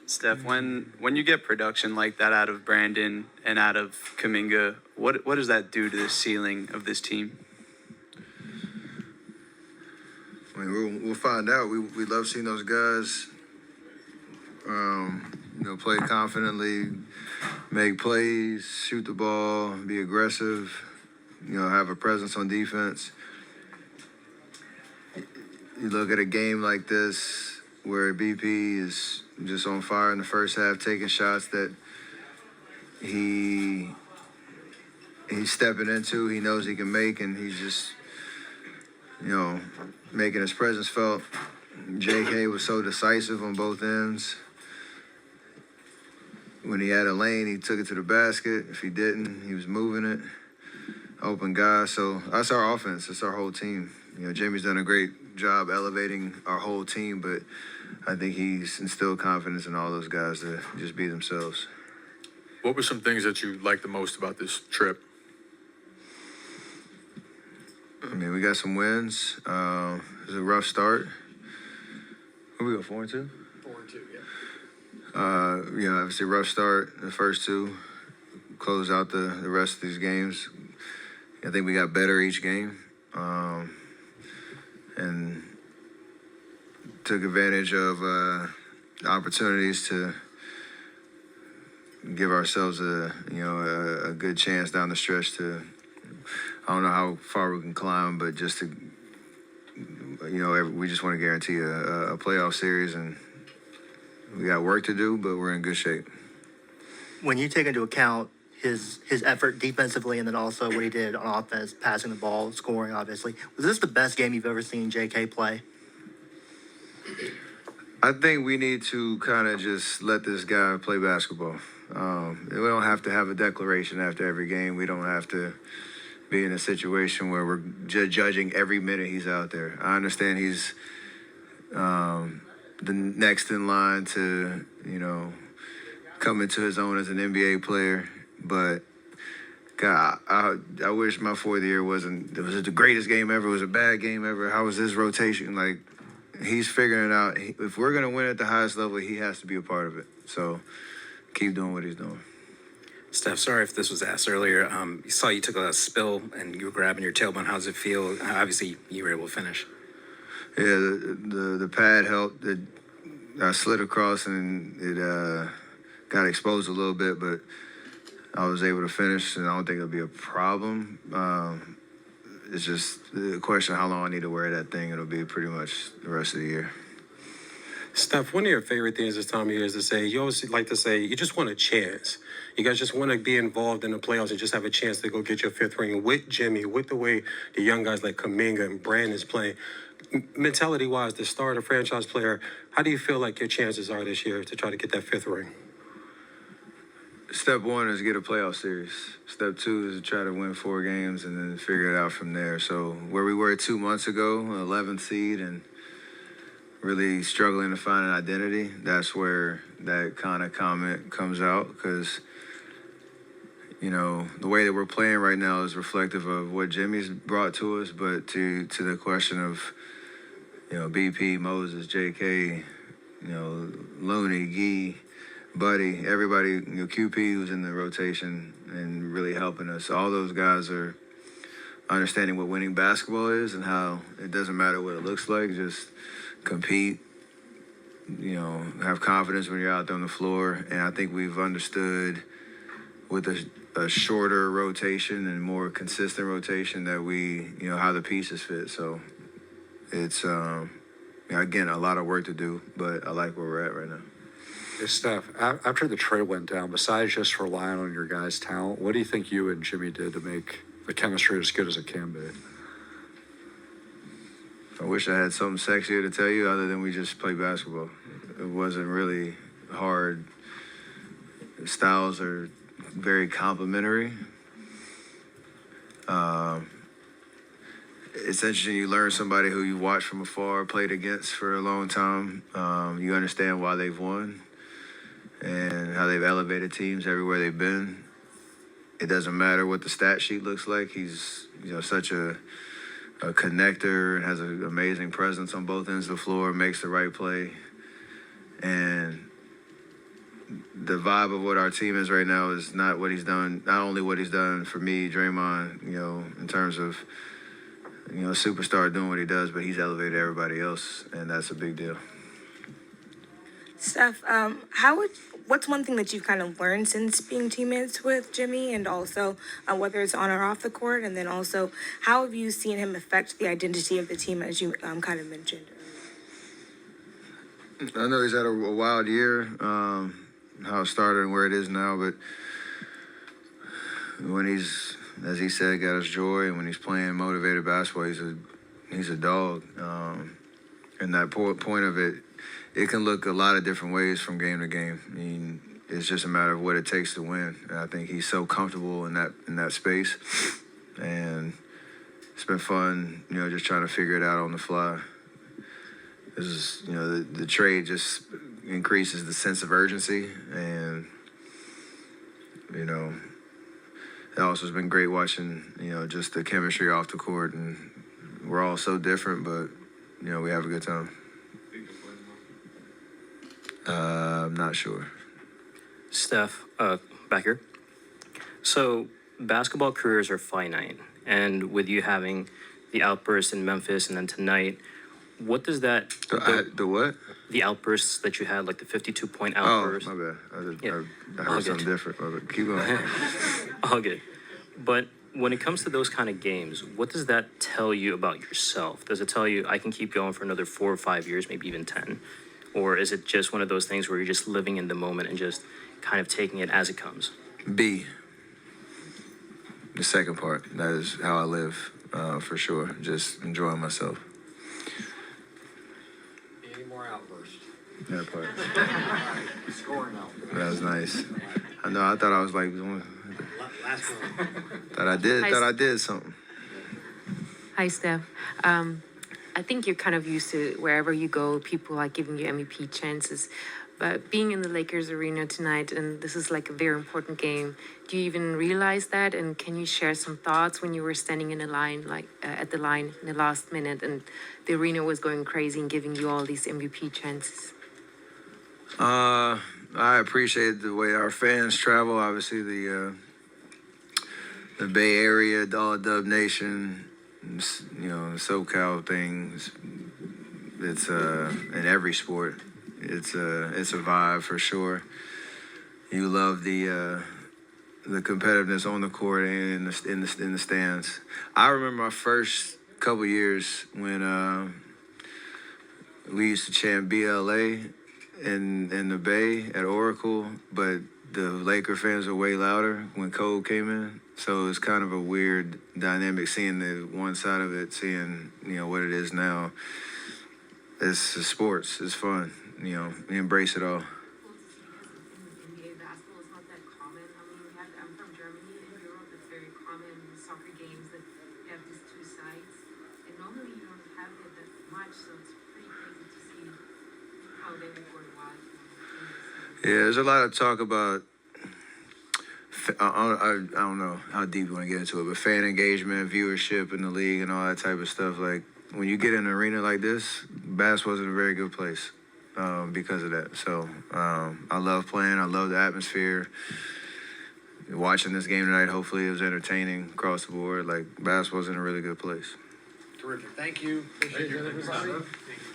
Steph, when you get production like that out of Brandin and out of Kuminga, what does that do to the ceiling of this team? I mean, we'll find out. We love seeing those guys, play confidently, make plays, shoot the ball, be aggressive, have a presence on defense. You look at a game like this where BP is just on fire in the first half, taking shots that he's stepping into, he knows he can make, and he's just, making his presence felt. JK was so decisive on both ends. When he had a lane, he took it to the basket. If he didn't, he was moving it. Open guy. So that's our offense. That's our whole team. Jamie's done a great job elevating our whole team, but I think he's instilled confidence in all those guys to just be themselves. What were some things that you liked the most about this trip? I mean, we got some wins. It was a rough start. Where we go, 4-2? 4-2, yeah. Obviously rough start, the first two. Close out the rest of these games. I think we got better each game. And took advantage of opportunities to give ourselves a good chance down the stretch to, I don't know how far we can climb, but just to, we just want to guarantee a playoff series, and we got work to do, but we're in good shape. When you take into account his effort defensively and then also what he did on offense, passing the ball, scoring, obviously, was this the best game you've ever seen JK play? I think we need to kind of just let this guy play basketball. We don't have to have a declaration after every game. We don't have to be in a situation where we're judging every minute he's out there. I understand he's the next in line to, come into his own as an NBA player. But, God, I wish my fourth year was it the greatest game ever? Was it a bad game ever? How was his rotation? Like, he's figuring it out. If we're going to win at the highest level, he has to be a part of it. So keep doing what he's doing. Steph, sorry if this was asked earlier. You saw you took a spill and you were grabbing your tailbone. How does it feel? Obviously, you were able to finish. Yeah, the pad helped. I slid across and it got exposed a little bit, but I was able to finish, and I don't think it'll be a problem. It's just the question of how long I need to wear that thing. It'll be pretty much the rest of the year. Steph, one of your favorite things this time of year is to say, you always like to say, you just want a chance. You guys just want to be involved in the playoffs and just have a chance to go get your fifth ring with Jimmy, with the way the young guys like Kuminga and Brandin is playing. Mentality-wise, the starter franchise player, how do you feel like your chances are this year to try to get that fifth ring? Step one is get a playoff series. Step two is to try to win 4 games and then figure it out from there. So where we were 2 months ago, 11th seed, and really struggling to find an identity, that's where that kind of comment comes out, because, the way that we're playing right now is reflective of what Jimmy's brought to us, but to the question of, BP, Moses, JK, Looney, Gee, Buddy, everybody, QP who's in the rotation and really helping us. All those guys are understanding what winning basketball is and how it doesn't matter what it looks like, just compete, have confidence when you're out there on the floor. And I think we've understood with a shorter rotation and more consistent rotation that we, how the pieces fit. So it's, again, a lot of work to do, but I like where we're at right now. Hey, Steph, after the trade went down, besides just relying on your guys' talent, what do you think you and Jimmy did to make the chemistry as good as it can be? I wish I had something sexier to tell you other than we just play basketball. It wasn't really hard. Styles are very complementary. It's interesting, you learn somebody who you watch from afar, played against for a long time. You understand why they've won and how they've elevated teams everywhere they've been. It doesn't matter what the stat sheet looks like. He's, such a connector and has an amazing presence on both ends of the floor, makes the right play. And the vibe of what our team is right now is not what he's done. Not only what he's done for me, Draymond, in terms of superstar doing what he does, but he's elevated everybody else, and that's a big deal. Steph, what's one thing that you've kind of learned since being teammates with Jimmy, and also whether it's on or off the court, and then also how have you seen him affect the identity of the team, as you kind of mentioned? I know he's had a wild year, how it started and where it is now, but when he's, as he said, got his joy, and when he's playing motivated basketball, he's a dog. And that point of it, it can look a lot of different ways from game to game. I mean, it's just a matter of what it takes to win. And I think he's so comfortable in that space, and it's been fun, just trying to figure it out on the fly. This is, the trade just increases the sense of urgency, and it also has been great watching, just the chemistry off the court, and we're all so different, but we have a good time. I'm not sure. Steph, back here. So basketball careers are finite, and with you having the outburst in Memphis and then tonight, what does that The what? the outbursts that you had, like the 52-point Oh, outburst? my bad. Yeah. I All heard something good. different. My bad. Keep going. All good. But when it comes to those kind of games, what does that tell you about yourself? Does it tell you I can keep going for another 4 or 5 years, maybe even 10? Or is it just one of those things where you're just living in the moment and just kind of taking it as it comes? B. The second part. That is how I live, for sure. Just enjoying myself. Any more outbursts? That part. Scoring outbursts. That was nice. I know. I thought I was like, Last one. thought I did something. Hi, Steph. I think you're kind of used to wherever you go, people like giving you MVP chances. But being in the Lakers arena tonight, and this is like a very important game, do you even realize that? And can you share some thoughts when you were standing in a line, at the line in the last minute, and the arena was going crazy and giving you all these MVP chances? I appreciate the way our fans travel. Obviously, the Bay Area, all DubNation, the SoCal things. It's in every sport. It's a vibe for sure. You love the competitiveness on the court and in the stands. I remember my first couple years when we used to chant BLA in the Bay at Oracle, but the Laker fans were way louder when Cole came in. So it's kind of a weird dynamic seeing the one side of it, seeing what it is now. It's sports. It's fun. We embrace it all. NBA basketball is not that common. I mean, I'm from Germany and Europe. It's very common in soccer games that you have these two sides. And normally you don't have it that much, so it's pretty crazy to see how they would watch. Yeah, there's a lot of talk about, I don't know how deep you want to get into it, but fan engagement, viewership in the league and all that type of stuff. Like, when you get in an arena like this, basketball's in a very good place because of that. So I love playing. I love the atmosphere. Watching this game tonight, hopefully it was entertaining across the board. Like, basketball's in a really good place. Terrific. Thank you. Appreciate it, everybody.